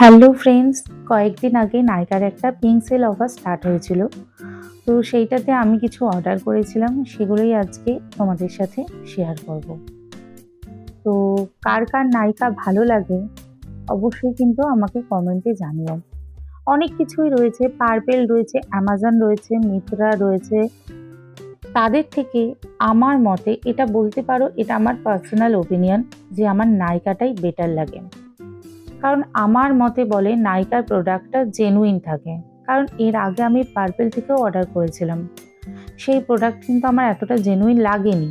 Hello friends, কয়েকদিন আগে নাইকার একটা পিঙ্ক সেল অফার স্টার্ট হয়েছিল। তো সেইটাতে আমি কিছু অর্ডার করেছিলাম, সেগুলোই আজকে তোমাদের সাথে শেয়ার করব। তো কার কার নাইকা ভালো লাগে অবশ্যই কিন্তু আমাকে কমেন্টে জানিও। অনেক কিছুই রয়েছে, পার্পেল রয়েছে, অ্যামাজন রয়েছে, মিত্রা রয়েছে। তাদের থেকে আমার মতে এটা বলতে পারো, এটা আমার পার্সোনাল ওপিনিয়ন, যে আমার নাইকাটাই বেটার লাগে। কারণ আমার মতে বলে নাইকার প্রোডাক্টটা জেনুইন থাকে। কারণ এর আগে আমি পার্পেল থেকেও অর্ডার করেছিলাম, সেই প্রোডাক্ট কিন্তু আমার এতটা জেনুইন লাগেনি।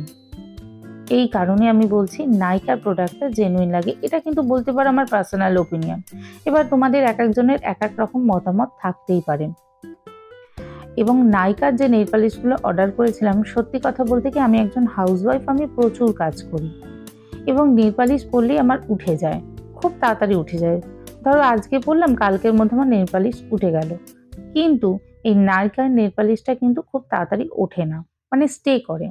এই কারণে আমি বলছি নাইকার প্রোডাক্টটা জেনুইন লাগে। এটা কিন্তু বলতে পারো আমার পার্সোনাল ওপিনিয়ন। এবার তোমাদের এক একজনের এক এক রকম মতামত থাকতেই পারে। এবং নাইকার যে নেল পালিশগুলো অর্ডার করেছিলাম, সত্যি কথা বলতে কি আমি একজন হাউসওয়াইফ, আমি প্রচুর কাজ করি এবং নেল পালিশ পরলেই আমার উঠে যায়, খুব তাড়াতাড়ি উঠে যায়। ধরো আজকে পরলাম, কালকের মধ্যে আমার নেল পালিশ উঠে গেল। কিন্তু এই নাইকার নেল পালিশটা কিন্তু খুব তাড়াতাড়ি ওঠে না, মানে স্টে করে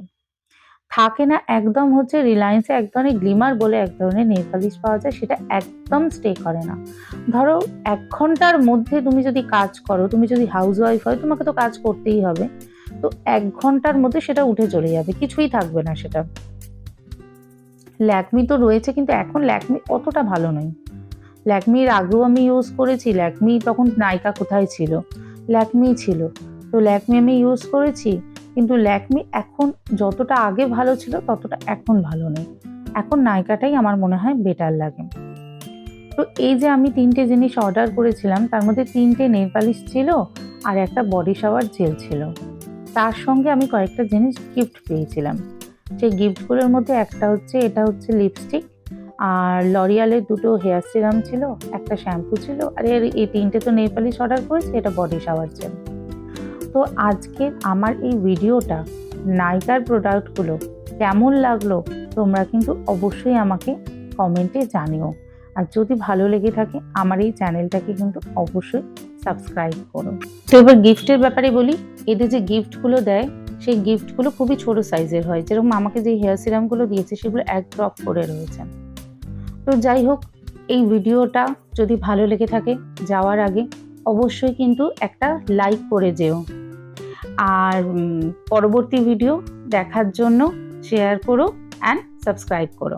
থাকে না। একদম হচ্ছে রিলায়েন্সে এক ধরনের গ্লিমার বলে এক ধরনের নেল পালিশ পাওয়া যায়, সেটা একদম স্টে করে না। ধরো 1 ঘন্টার মধ্যে তুমি যদি কাজ করো, তুমি যদি হাউস ওয়াইফ হয়, তোমাকে তো কাজ করতেই হবে। তো 1 ঘন্টার মধ্যে সেটা উঠে চলে যাবে, কিছুই থাকবে না সেটা। ল্যাকমি তো রয়েছে, কিন্তু এখন ল্যাকমি অতটা ভালো নয়। ল্যাকমির আগেও আমি ইউজ করেছি, ল্যাকমি তখন নাইকা কোথায় ছিল, ল্যাকমি ছিল। তো ল্যাকমি আমি ইউজ করেছি, কিন্তু ল্যাকমি এখন যতটা আগে ভালো ছিল ততটা এখন ভালো নেই। এখন নাইকাটাই আমার মনে হয় বেটার লাগে। তো এই যে আমি 3টে জিনিস অর্ডার করেছিলাম, তার মধ্যে 3টে নেল পালিশ ছিল আর একটা বডি শাওয়ার জেল ছিল। তার সঙ্গে আমি কয়েকটা জিনিস গিফট পেয়েছিলাম। সেই গিফটগুলোর মধ্যে একটা হচ্ছে, এটা হচ্ছে লিপস্টিক, আর লরিয়ালের 2টো হেয়ার সিরাম ছিল, একটা শ্যাম্পু ছিল, আর এই 3টে তো নেল পালিশ অর্ডার করেছি, এটা বডি শাওয়ার জেল। তো আজকের আমার এই ভিডিওটা নাইকার প্রোডাক্টগুলো কেমন লাগলো তোমরা কিন্তু অবশ্যই আমাকে কমেন্টে জানিও। আর যদি ভালো লেগে থাকে আমার এই চ্যানেলটাকে কিন্তু অবশ্যই সাবস্ক্রাইব করো। তো এবার গিফটের ব্যাপারে বলি। এদের যে গিফটগুলো দেয়, সেই গিফটগুলো খুবই ছোট সাইজের হয়। যেরকম আমাকে যে হেয়ার সিরামগুলো দিয়েছে সেগুলো 1 ড্রপ করে রয়েছে। তো যাই হোক, এই ভিডিওটা যদি ভালো লেগে থাকে যাওয়ার আগে অবশ্যই কিন্তু একটা লাইক করে যেও। আর পরবর্তী ভিডিও দেখার জন্য শেয়ার করো অ্যান্ড সাবস্ক্রাইব করো।